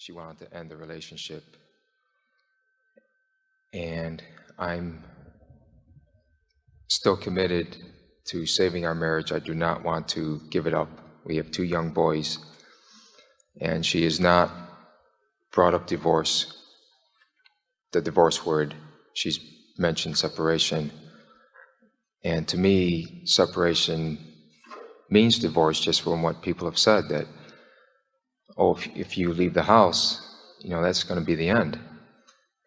She wanted to end the relationship. And I'm still committed to saving our marriage. I do not want to give it up. We have 2 young boys, and she has not brought up divorce, the divorce word. She's mentioned separation. And to me, separation means divorce, just from what people have said, that, oh, if you leave the house, you know, that's going to be the end.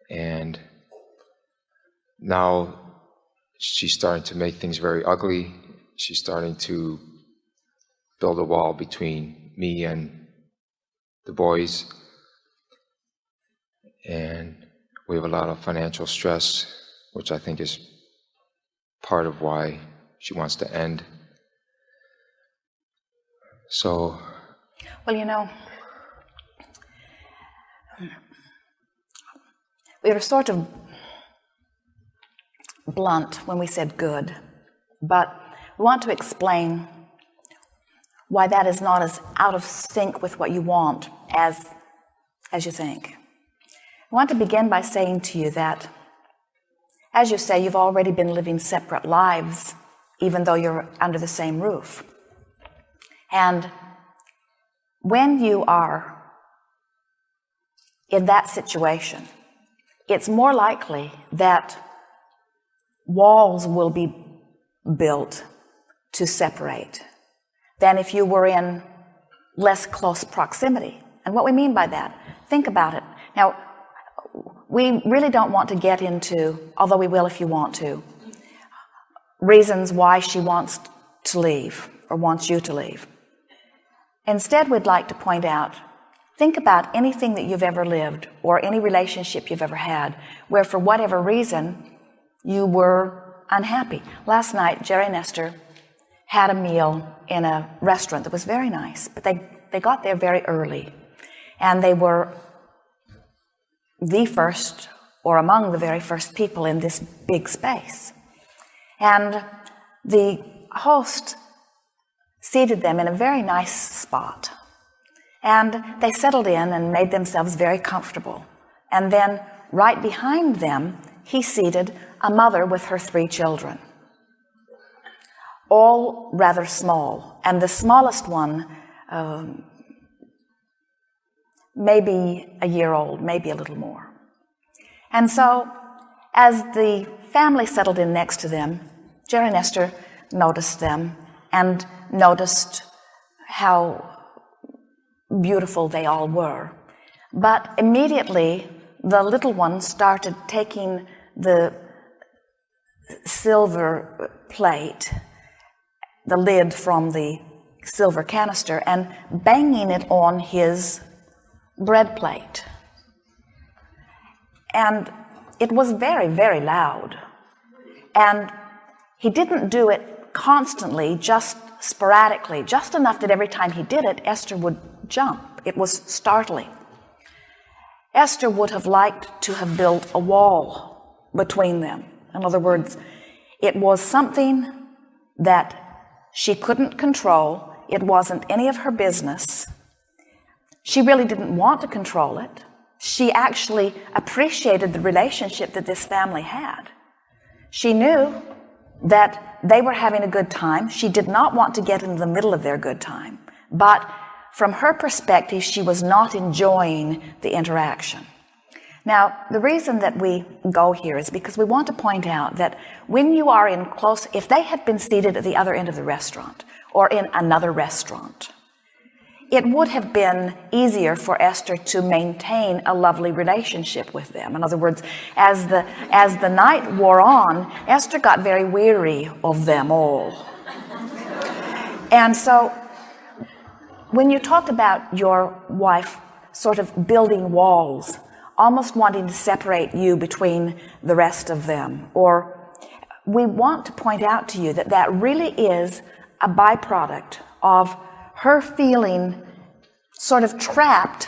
And now she's starting to make things very ugly. She's starting to build a wall between me and the boys. And we have a lot of financial stress, which I think is part of why she wants to end. So... Well, you know, we were sort of blunt when we said good, but we want to explain why that is not as out of sync with what you want as you think. I want to begin by saying to you that, as you say, you've already been living separate lives, even though you're under the same roof. And when you are in that situation, it's more likely that walls will be built to separate than if you were in less close proximity. And what we mean by that, think about it. Now, we really don't want to get into, although we will if you want to, reasons why she wants to leave or wants you to leave. Instead, we'd like to point out, think about anything that you've ever lived or any relationship you've ever had where for whatever reason you were unhappy. Last night, Jerry and Esther had a meal in a restaurant that was very nice, but they got there very early, and they were the first or among the very first people in this big space. And the host seated them in a very nice spot, and they settled in and made themselves very comfortable. And then right behind them, he seated a mother with her 3 children, all rather small, and the smallest one maybe a year old, maybe a little more. And so as the family settled in next to them, Jerry and Esther noticed them and noticed how beautiful they all were. But immediately the little one started taking the silver plate, the lid from the silver canister, and banging it on his bread plate. And it was very, very loud. And he didn't do it constantly, just sporadically, just enough that every time he did it, Esther would jump. It was startling. Esther would have liked to have built a wall between them. In other words, it was something that she couldn't control. It wasn't any of her business. She really didn't want to control it. She actually appreciated the relationship that this family had. She knew that they were having a good time. She did not want to get into the middle of their good time. But from her perspective, she was not enjoying the interaction. Now, the reason that we go here is because we want to point out that when you are in close, if they had been seated at the other end of the restaurant or in another restaurant, it would have been easier for Esther to maintain a lovely relationship with them. In other words, as the night wore on, Esther got very weary of them all. And so when you talked about your wife sort of building walls, almost wanting to separate you between the rest of them, or we want to point out to you that that really is a byproduct of her feeling sort of trapped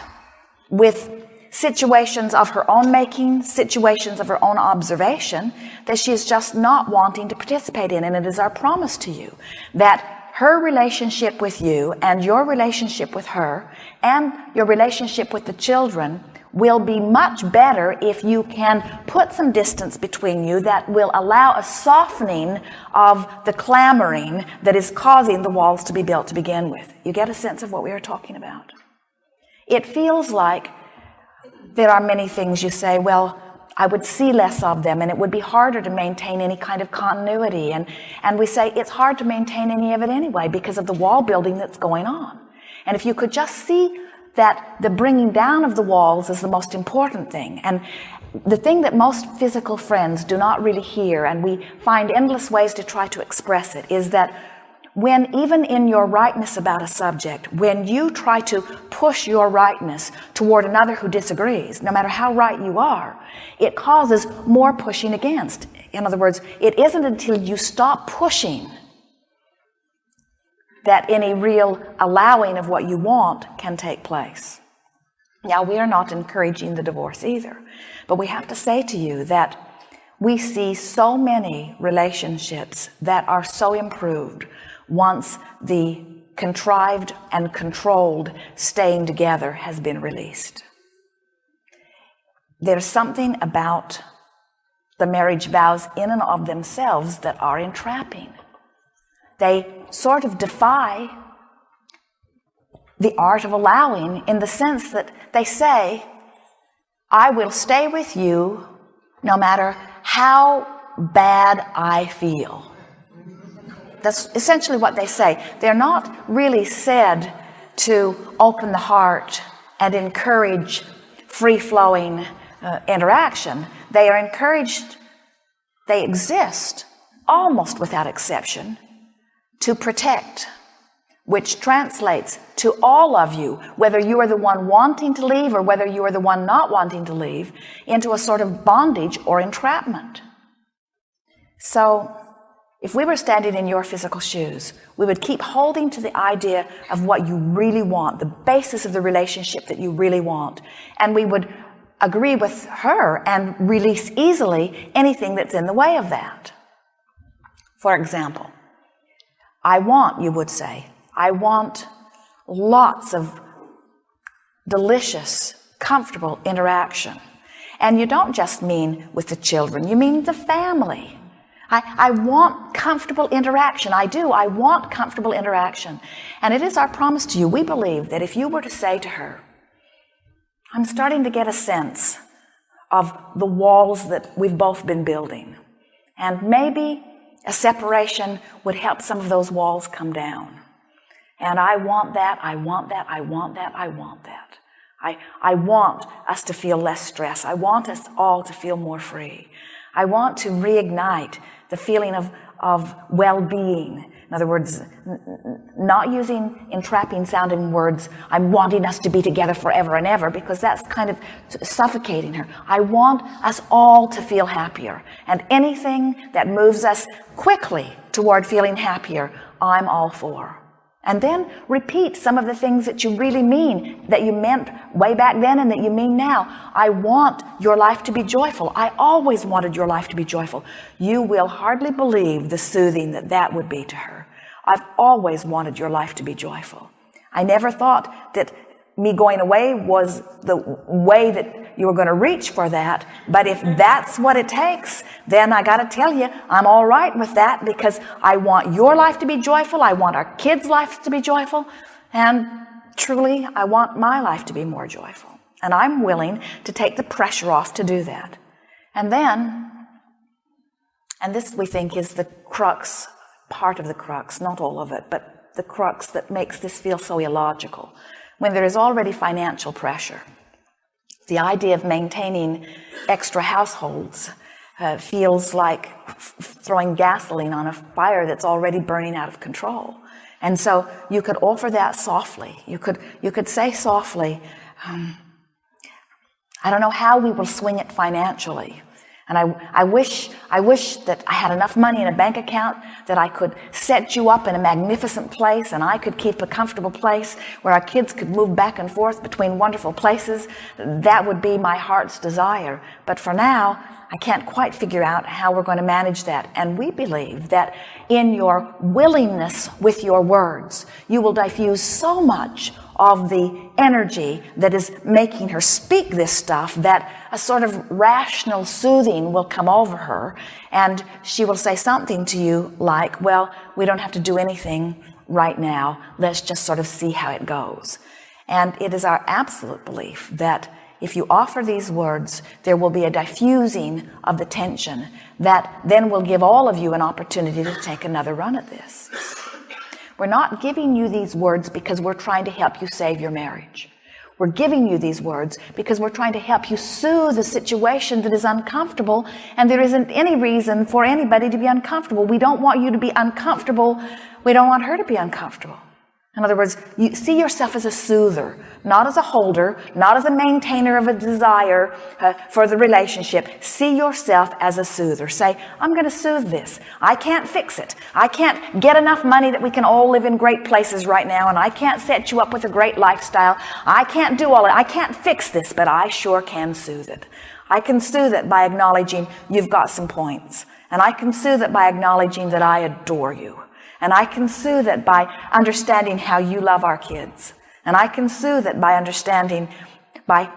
with situations of her own making, situations of her own observation that she is just not wanting to participate in. And it is our promise to you that her relationship with you and your relationship with her and your relationship with the children will be much better if you can put some distance between you that will allow a softening of the clamoring that is causing the walls to be built to begin with. You get a sense of what we are talking about? It feels like there are many things you say, well, I would see less of them and it would be harder to maintain any kind of continuity. And we say it's hard to maintain any of it anyway because of the wall building that's going on. And if you could just see that the bringing down of the walls is the most important thing. And the thing that most physical friends do not really hear, and we find endless ways to try to express it, is that when, even in your rightness about a subject, when you try to push your rightness toward another who disagrees, no matter how right you are, it causes more pushing against. In other words, it isn't until you stop pushing that any real allowing of what you want can take place. Now, we are not encouraging the divorce either, but we have to say to you that we see so many relationships that are so improved once the contrived and controlled staying together has been released. There's something about the marriage vows in and of themselves that are entrapping. They sort of defy the art of allowing in the sense that they say, I will stay with you no matter how bad I feel. That's essentially what they say. They're not really said to open the heart and encourage free-flowing interaction. They are encouraged, they exist almost without exception to protect, which translates to all of you, whether you are the one wanting to leave or whether you are the one not wanting to leave, into a sort of bondage or entrapment. So, if we were standing in your physical shoes, we would keep holding to the idea of what you really want, the basis of the relationship that you really want, and we would agree with her and release easily anything that's in the way of that. For example, you would say, I want lots of delicious, comfortable interaction. And you don't just mean with the children, you mean the family. I want comfortable interaction. I want comfortable interaction. And it is our promise to you. We believe that if you were to say to her, I'm starting to get a sense of the walls that we've both been building, and maybe a separation would help some of those walls come down. And I want that, I want that, I want that, I want that. I want us to feel less stress. I want us all to feel more free. I want to reignite the feeling of well-being. In other words, not using entrapping sounding words, I'm wanting us to be together forever and ever, because that's kind of suffocating her. I want us all to feel happier. And anything that moves us quickly toward feeling happier, I'm all for. And then repeat some of the things that you really mean, that you meant way back then and that you mean now. I want your life to be joyful. I always wanted your life to be joyful. You will hardly believe the soothing that would be to her. I've always wanted your life to be joyful. I never thought that me going away was the way that you were going to reach for that. But if that's what it takes, then I got to tell you, I'm all right with that, because I want your life to be joyful. I want our kids' lives to be joyful. And truly, I want my life to be more joyful. And I'm willing to take the pressure off to do that. And then, and this we think is the crux, part of the crux, not all of it, but the crux that makes this feel so illogical. When there is already financial pressure, the idea of maintaining extra households feels like throwing gasoline on a fire that's already burning out of control. And so you could offer that softly. You could say softly, I don't know how we will swing it financially. And I wish that I had enough money in a bank account that I could set you up in a magnificent place, and I could keep a comfortable place where our kids could move back and forth between wonderful places. That would be my heart's desire. But for now, I can't quite figure out how we're going to manage that. And we believe that in your willingness with your words, you will diffuse so much of the energy that is making her speak this stuff, that a sort of rational soothing will come over her, and she will say something to you like, well, we don't have to do anything right now. Let's just sort of see how it goes. And it is our absolute belief that if you offer these words, there will be a diffusing of the tension that then will give all of you an opportunity to take another run at this. We're not giving you these words because we're trying to help you save your marriage. We're giving you these words because we're trying to help you soothe a situation that is uncomfortable, and there isn't any reason for anybody to be uncomfortable. We don't want you to be uncomfortable. We don't want her to be uncomfortable. In other words, you see yourself as a soother, not as a holder, not as a maintainer of a desire for the relationship. See yourself as a soother. Say, I'm going to soothe this. I can't fix it. I can't get enough money that we can all live in great places right now, and I can't set you up with a great lifestyle. I can't do all it. I can't fix this, but I sure can soothe it. I can soothe it by acknowledging you've got some points, and I can soothe it by acknowledging that I adore you. And I can soothe it by understanding how you love our kids. And I can soothe it by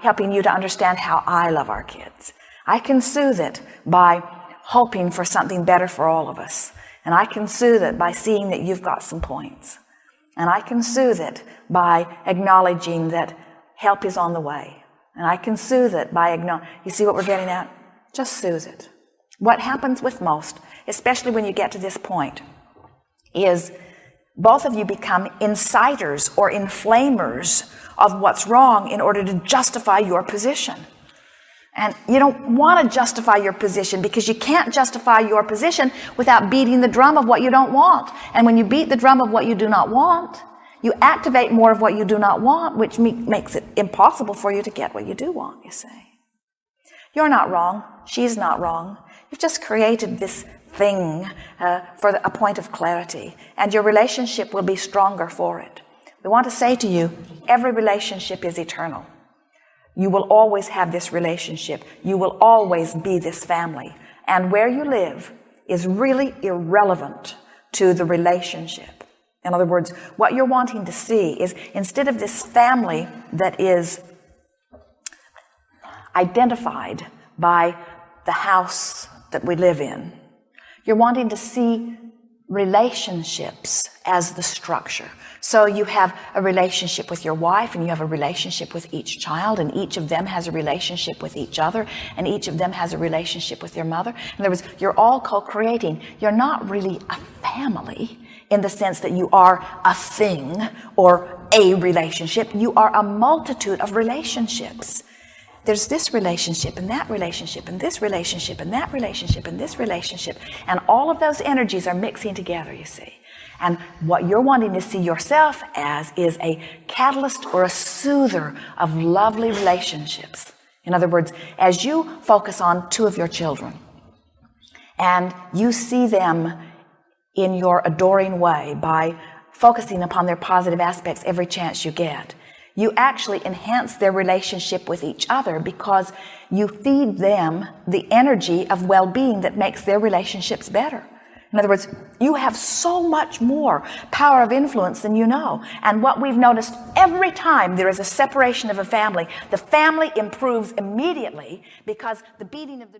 helping you to understand how I love our kids. I can soothe it by hoping for something better for all of us. And I can soothe it by seeing that you've got some points. And I can soothe it by acknowledging that help is on the way. And I can soothe it by you see what we're getting at? Just soothe it. What happens with most, especially when you get to this point, is both of you become inciters or inflamers of what's wrong in order to justify your position. And you don't want to justify your position because you can't justify your position without beating the drum of what you don't want. And when you beat the drum of what you do not want, you activate more of what you do not want, which makes it impossible for you to get what you do want, you see. You're not wrong. She's not wrong. You've just created this thing for a point of clarity, and your relationship will be stronger for it. We want to say to you, every relationship is eternal. You will always have this relationship. You will always be this family. And where you live is really irrelevant to the relationship. In other words, what you're wanting to see is instead of this family that is identified by the house that we live in, you're wanting to see relationships as the structure. So you have a relationship with your wife, and you have a relationship with each child, and each of them has a relationship with each other, and each of them has a relationship with their mother. In other words, you're all co-creating. You're not really a family in the sense that you are a thing or a relationship. You are a multitude of relationships. There's this relationship and that relationship and this relationship and that relationship and this relationship. And all of those energies are mixing together, you see. And what you're wanting to see yourself as is a catalyst or a soother of lovely relationships. In other words, as you focus on two of your children and you see them in your adoring way by focusing upon their positive aspects every chance you get, you actually enhance their relationship with each other because you feed them the energy of well-being that makes their relationships better. In other words, you have so much more power of influence than you know. And what we've noticed every time there is a separation of a family, the family improves immediately because the beating of the